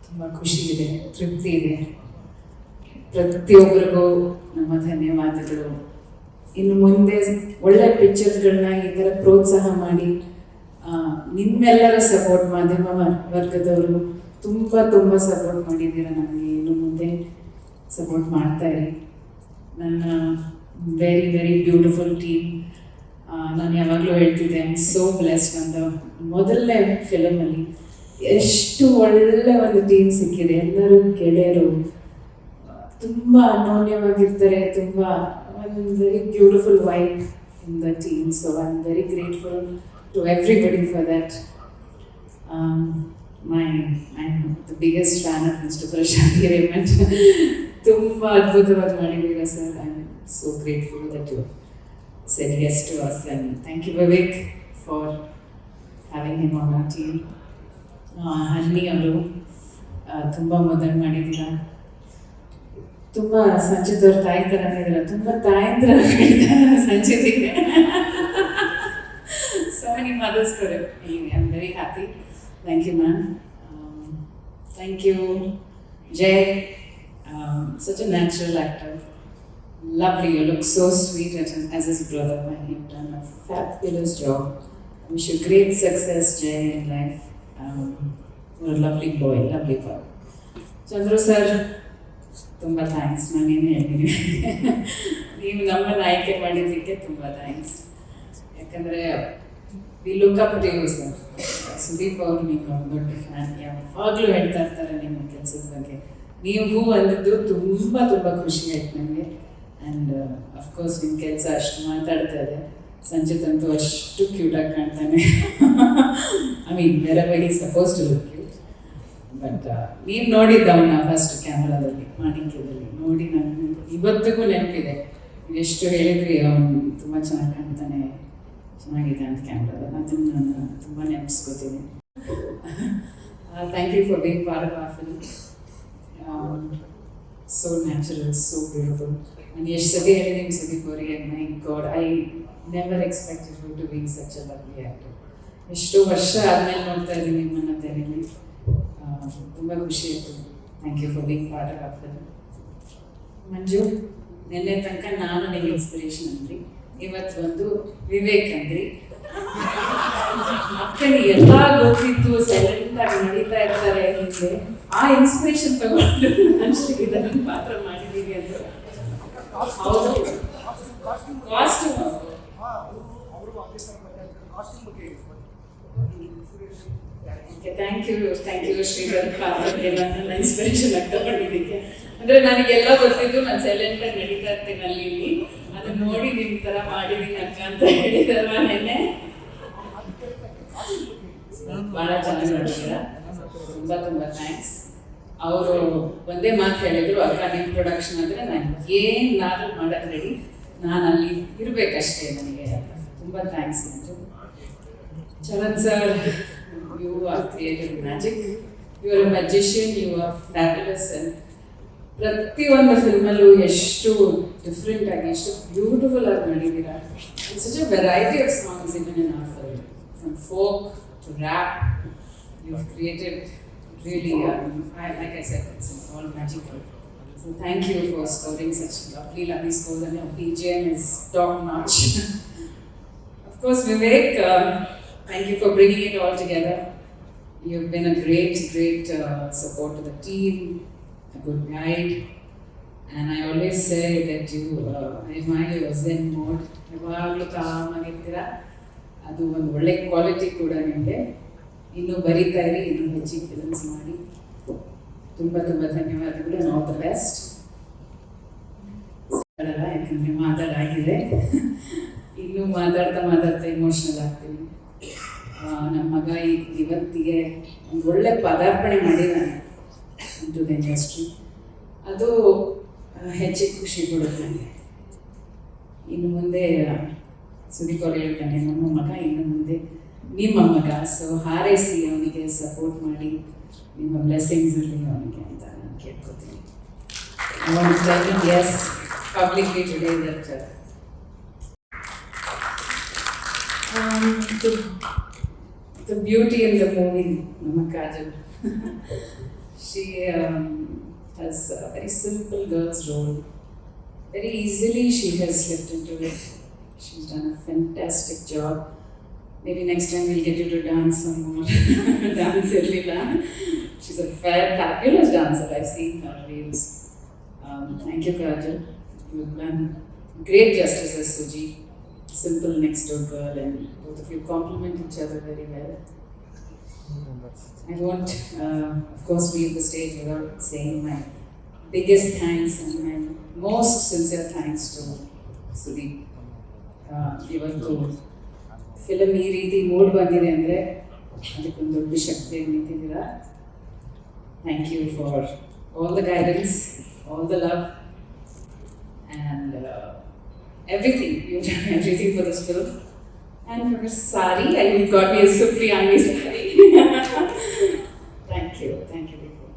ತುಂಬ ಖುಷಿ ಇದೆ, ತೃಪ್ತಿ ಇದೆ. ಪ್ರತಿಯೊಬ್ಬರಿಗೂ ನಮ್ಮ ಧನ್ಯವಾದಗಳು. ಇನ್ನು ಮುಂದೆ ಒಳ್ಳೆ ಪಿಕ್ಚರ್ಗಳನ್ನ ಈ ಥರ ಪ್ರೋತ್ಸಾಹ ಮಾಡಿ ನಿಮ್ಮೆಲ್ಲರ ಸಪೋರ್ಟ್, ಮಾಧ್ಯಮ ವರ್ಗದವರು ತುಂಬ ತುಂಬ ಸಪೋರ್ಟ್ ಮಾಡಿದ್ದೀರ ನಮಗೆ. ಇನ್ನು ಮುಂದೆ ಸಪೋರ್ಟ್ ಮಾಡ್ತಾ ಇರಿ. ನನ್ನ ವೆರಿ ವೆರಿ ಬ್ಯೂಟಿಫುಲ್ ಟೀಮ್. ನಾನು ಯಾವಾಗಲೂ ಹೇಳ್ತಿದ್ದೆ, ಐ ಆಮ್ ಸೋ ಬ್ಲೆಸ್ಡ್. ಅಂತ ಮೊದಲನೇ ಫಿಲಮಲ್ಲಿ ಎಷ್ಟು ಒಳ್ಳೆ ಒಂದು ಟೀಮ್ ಸಿಕ್ಕಿದೆ. ಎಲ್ಲರೂ ಗೆಳೆಯರು, ತುಂಬ ಅನ್ಯೋನ್ಯವಾಗಿರ್ತಾರೆ. ತುಂಬ ಒಂದು very beautiful vibe in the team. So I am very grateful to everybody for that. I'm the biggest fan of Mr. Prashant Hiremanch. ತುಂಬ ಅದ್ಭುತವಾಗಿ ಮಾಡಿದ್ದೀರಾ sir. I am so grateful that you said yes to us, and thank you Vivek for having him on our team. Honey ಅವರು ತುಂಬ ಮೊದಲು ಮಾಡಿದ್ದೀರಾ. ತುಂಬ ಸಂಚಿತ್ ಅವ್ರ ತಾಯಿ ಥರ ಇದ್ದೀರಾ. ತುಂಬ ತಾಯಂದ್ರ ಸಂಚಿತಿಗೆ. So many mothers for it. I'm very happy. Thank you, ma'am. Thank you, Jay. Such a natural actor. Lovely. You look so sweet as his brother. You've done a fabulous job. I wish you great success, Jay, in life. You're a lovely boy, lovely boy. Chandru sir, ತುಂಬಾ thanks. ನಾನೇನು ಹೇಳ್ತೀನಿ, ನೀವು ನಮ್ಮನ್ನು ಆಯ್ಕೆ ಮಾಡಿದ್ದಕ್ಕೆ ತುಂಬ thanks. ಯಾಕಂದರೆ we look up to you sir. Sudeep ಅವರು ನೀವು ದೊಡ್ಡ ಫ್ಯಾನ್. ಯಾವಾಗಲೂ ಹೇಳ್ತಾ ಇರ್ತಾರೆ ನಿಮ್ಮ ಕೆಲಸದ ಬಗ್ಗೆ. ನೀವು ಹೂ ಅಂದಿದ್ದು ತುಂಬ ತುಂಬ ಖುಷಿ ಆಯ್ತು ನನಗೆ. ಆ್ಯಂಡ್ ಅಫ್ಕೋರ್ಸ್ ನಿಮ್ಮ ಕೆಲಸ ಅಷ್ಟು ಮಾತಾಡ್ತಾ ಇದೆ. ಸಂಚಿತ್ ಅಂತೂ ಅಷ್ಟು ಕ್ಯೂಟಾಗಿ ಕಾಣ್ತಾನೆ. I mean wherever he suppose to look cute. But ನೀವು ನೋಡಿದ್ದವನ್ನ ಫಸ್ಟ್ ಕ್ಯಾಮ್ರಾದಲ್ಲಿ ಮಾಣಿಕ್ಯದಲ್ಲಿ ನೋಡಿ ನನಗೆ ಇವತ್ತಿಗೂ ನೆನಪಿದೆ. ಎಷ್ಟು ಹೇಳಿದ್ರಿ ಅವನು ತುಂಬ ಚೆನ್ನಾಗಿ ಕಾಣ್ತಾನೆ, ಚೆನ್ನಾಗಿದೆ ಅಂತ ಕ್ಯಾಮ್ರಾದಲ್ಲಿ. ಅದನ್ನು ನಾನು ತುಂಬ ನೆನಪಿಸ್ಕೋತೀನಿ. Thank you for being part of our film. So natural, so beautiful. ನಾನು ಎಷ್ಟು ಸತಿ ಹೇಳಿದ್ದೀನಿ ಸುದೀಪ್ ಅವರಿಗೆ, my god, I never expected you to be such a lovely actor. ಎಷ್ಟು ವರ್ಷ ಆದಮೇಲೆ ನೋಡ್ತಾ ಇದ್ದೀನಿ ನಿಮ್ಮನ್ನು ತೆರೆಯಲ್ಲಿ. ತುಂಬ ಖುಷಿ ಆಯಿತು. Thank you for being part of our film. Manju, ನಿನ್ನೆ ತನಕ ನಾನು ನಿಮ್ಗೆ ಇನ್ಸ್ಪಿರೇಷನ್ ಅಂದ್ರಿ, ಇವತ್ತು ಬಂದು ವಿವೇಕ್ ಅಂದ್ರಿ. ಅಕ್ಕನಿಗೆ ಎಲ್ಲ ಗೊತ್ತಿತ್ತು, ಸೈಲೆಂಟಾಗಿ ನಡೀತಾ ಇರ್ತಾರೆ ಹಿಂದೆ. ಆ ಇನ್ಸ್ಪಿರೇಷನ್ ತಗೊಂಡು ಅಷ್ಟೇ ಇದನ್ನು ಪಾತ್ರ ಮಾಡಿದ್ದೀವಿ ಅಂತ. ಹೌದು, ಕಾಸ್ಟ್ಯೂಮ್ ಥ್ಯಾಂಕ್ ಯು ಶ್ರೀಧರ್. ಪಾತ್ರಕ್ಕೆ ನನ್ನ ಇನ್ಸ್ಪಿರೇಷನ್ ಆಗಿ ತಗೊಂಡಿದ್ದಕ್ಕೆ. ಅಂದರೆ ನನಗೆಲ್ಲ ಗೊತ್ತಿದ್ದು, ನಾನು ಸೈಲೆಂಟಾಗಿ ನಡೀತಾ ಇರ್ತೀನಿ ಅಲ್ಲಿ ಇಲ್ಲಿ. ಅದನ್ನ ನೋಡಿ ನಿಮ್ಮ ಥರ ಮಾಡಿದ್ದೀನಿ ಅಕ್ಕ ಅಂತ ಹೇಳಿದಾರ ನೆನ್ನೆ. ಭಾಳ ಚೆನ್ನಾಗಿ ನೋಡಿದ್ದೀರ. ತುಂಬ ತುಂಬ ಥ್ಯಾಂಕ್ಸ್. ಅವರು ಒಂದೇ ಮಾತು ಹೇಳಿದ್ರು, ಅಕ್ಕ ನಿಮ್ಮ ಪ್ರೊಡಕ್ಷನ್ ಅಂದರೆ ನಾನು ಏನಾದರೂ ಮಾಡೋದು ರೆಡಿ, ನಾನು ಅಲ್ಲಿ ಇರಬೇಕಷ್ಟೇ ನನಗೆ ಅಂತ. ತುಂಬ thanks Manju. Charan sir, you are created magic. You are a magician. You are fabulous. And ಪ್ರತಿಯೊಂದು ಫಿಲ್ಮಲ್ಲೂ ಎಷ್ಟು ಡಿಫ್ರೆಂಟ್ ಆಗಿ, ಎಷ್ಟು ಬ್ಯೂಟಿಫುಲ್ ಆಗಿ ಮಾಡಿದ್ದೀರಾ. It's such a variety of songs even in our film, from folk to rap. You have created really, like I said, it's all magical. So thank you for scoring such lovely scores, and your BGM is top notch. Of course, Vivek, thank you for bringing it all together. You've been a great support to the team, a good guide, and I always say that you admire your zen mode. ಯಾವಾಗಲೂ com ಆಗಿರ್ತೀರಾ. ಅದು ಒಂದು ಒಳ್ಳೆ quality ಕೂಡ ನಿಮಗೆ. ಇನ್ನೂ ಬರೀತಾ ಇರಿ, ಇನ್ನೂ ಹೆಚ್ಚಿಗೆ ಫಿಲ್ಮ್ಸ್ ಮಾಡಿ. ತುಂಬ ತುಂಬ ಧನ್ಯವಾದಗಳು. All the best. ಅಲ್ಲ, ಯಾಕಂದರೆ ಮಾತಾಡಾಗಿದೆ. ಇನ್ನೂ ಮಾತಾಡ್ತಾ ಇಮೋಷ್ನಲ್ ಆಗ್ತೀನಿ. ನಮ್ಮ ಮಗ ಇವತ್ತಿಗೆ ಒಂದು ಒಳ್ಳೆ ಪದಾರ್ಪಣೆ ಮಾಡಿದ್ದಾನೆ ಇಂಟು ದ ಇಂಡಸ್ಟ್ರಿ. ಅದು ಹೆಚ್ಚಿಗೆ ಖುಷಿ ಕೊಡುತ್ತೆ ನನಗೆ. ಇನ್ನು ಮುಂದೆ ಸುದೀಪ್ ಅವರು ಹೇಳ್ತಾನೆ, ನಮ್ಮ ಮಗ ಇನ್ನು ಮುಂದೆ ನಿಮ್ಮ ಮಗ. ಸೊ ಹಾರೈಸಿ ಅವನಿಗೆ ಸಪೋರ್ಟ್ ಮಾಡಿ, ನಿಮ್ಮ ಬ್ಲೆಸ್ಸಿಂಗ್ಸ್ ಇರಲಿ ಅವನಿಗೆ ಅಂತ ನಾನು ಕೇಳ್ಕೊತೀನಿ. I want to tell him yes publicly today that the beauty in the movie, ನಮ್ಮ Kajal, She has a very simple girl's role. Very easily she has slipped into it. She's done a fantastic job. Maybe next time we'll get you to dance some more. Dance Irlila. She's a fabulous dancer. I've seen her reels. Thank you, Kajal. You've done great justice as Suji. Simple next door girl, and both of you complement each other very well. I won't, of course, leave the stage without saying my biggest thanks and my most sincere thanks to Sudeep. ಇವತ್ತು film ಈ ರೀತಿ mood ಬಂದಿದೆ ಅಂದರೆ ಅದಕ್ಕೊಂದು ದೊಡ್ಡ ಶಕ್ತಿ ನಿಂತಿದ್ದೀರಾ. Thank you for all the guidance, all the love and everything. You've done everything for this film. And for Miss Sari, you got me a Supriyani Sari. Thank you people.